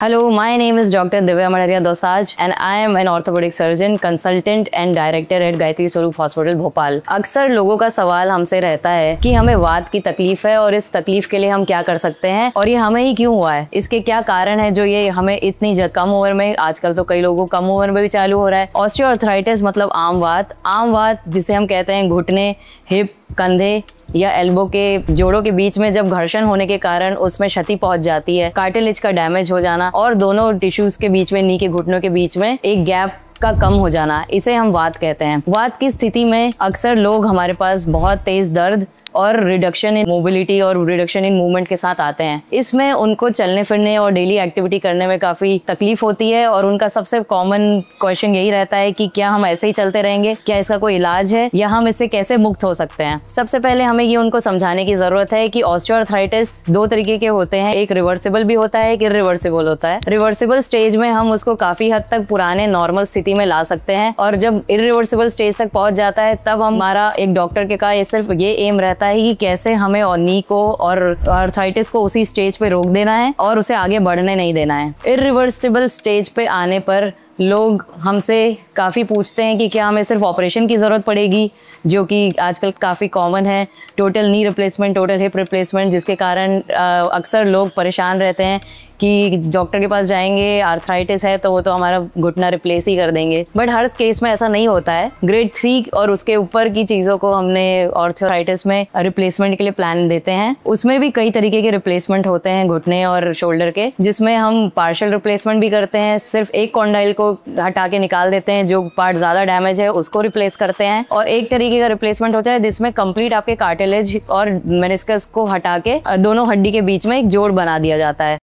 Hello, my name is Dr. Divya Madaria Dosaj and I am an orthopedic surgeon, consultant and director at Gayatri स्वरूप hospital Bhopal. अक्सर लोगों का सवाल हमसे रहता है कि हमें वात की तकलीफ है और इस तकलीफ के लिए हम क्या कर सकते हैं और ये हमें ही क्यों हुआ है, इसके क्या कारण है जो ये हमें इतनी कम उम्र में, आजकल तो कई लोगों को कम उम्र में भी चालू हो रहा है। ऑस्टियोआर्थराइटिस मतलब आम वात जिसे हम कहते हैं घुटने, हिप, कंधे या एल्बो के जोड़ों के बीच में जब घर्षण होने के कारण उसमें क्षति पहुंच जाती है, कार्टिलेज का डैमेज हो जाना और दोनों टिश्यूज के बीच में, नी के घुटनों के बीच में एक गैप का कम हो जाना, इसे हम वात कहते हैं। वात की स्थिति में अक्सर लोग हमारे पास बहुत तेज दर्द और रिडक्शन इन मोबिलिटी और रिडक्शन इन मूवमेंट के साथ आते हैं। इसमें उनको चलने फिरने और डेली एक्टिविटी करने में काफ़ी तकलीफ होती है और उनका सबसे कॉमन क्वेश्चन यही रहता है कि क्या हम ऐसे ही चलते रहेंगे, क्या इसका कोई इलाज है या हम इससे कैसे मुक्त हो सकते हैं। सबसे पहले हमें ये उनको समझाने की ज़रूरत है कि ऑस्टियोआर्थराइटिस दो तरीके के होते हैं, एक रिवर्सिबल भी होता है, एक इरिवर्सिबल होता है। रिवर्सिबल स्टेज में हम उसको काफ़ी हद तक पुराने नॉर्मल स्थिति में ला सकते हैं और जब इरिवर्सिबल स्टेज तक पहुंच जाता है तब हमारा एक डॉक्टर के का सिर्फ ये एम रहता है कि कैसे हमें नी को और आर्थराइटिस को उसी स्टेज पे रोक देना है और उसे आगे बढ़ने नहीं देना है। इरिवर्सिबल स्टेज पे आने पर लोग हमसे काफ़ी पूछते हैं कि क्या हमें सिर्फ ऑपरेशन की ज़रूरत पड़ेगी, जो कि आजकल काफ़ी कॉमन है, total knee replacement, total hip replacement, जिसके कारण अक्सर लोग परेशान रहते हैं कि डॉक्टर के पास जाएंगे, आर्थराइटिस है तो वो तो हमारा घुटना रिप्लेस ही कर देंगे। बट हर केस में ऐसा नहीं होता है। ग्रेड 3 और उसके ऊपर की चीज़ों को हमने ऑर्थराइटिस में रिप्लेसमेंट के लिए प्लान देते हैं। उसमें भी कई तरीके के रिप्लेसमेंट होते हैं घुटने और शोल्डर के, जिसमें हम पार्शियल रिप्लेसमेंट भी करते हैं, सिर्फ एक कॉन्डाइल को हटा के निकाल देते हैं, जो पार्ट ज्यादा डैमेज है उसको रिप्लेस करते हैं, और एक तरीके का रिप्लेसमेंट होता है जिसमें कंप्लीट आपके कार्टिलेज और मेनिस्कस को हटा के दोनों हड्डी के बीच में एक जोड़ बना दिया जाता है।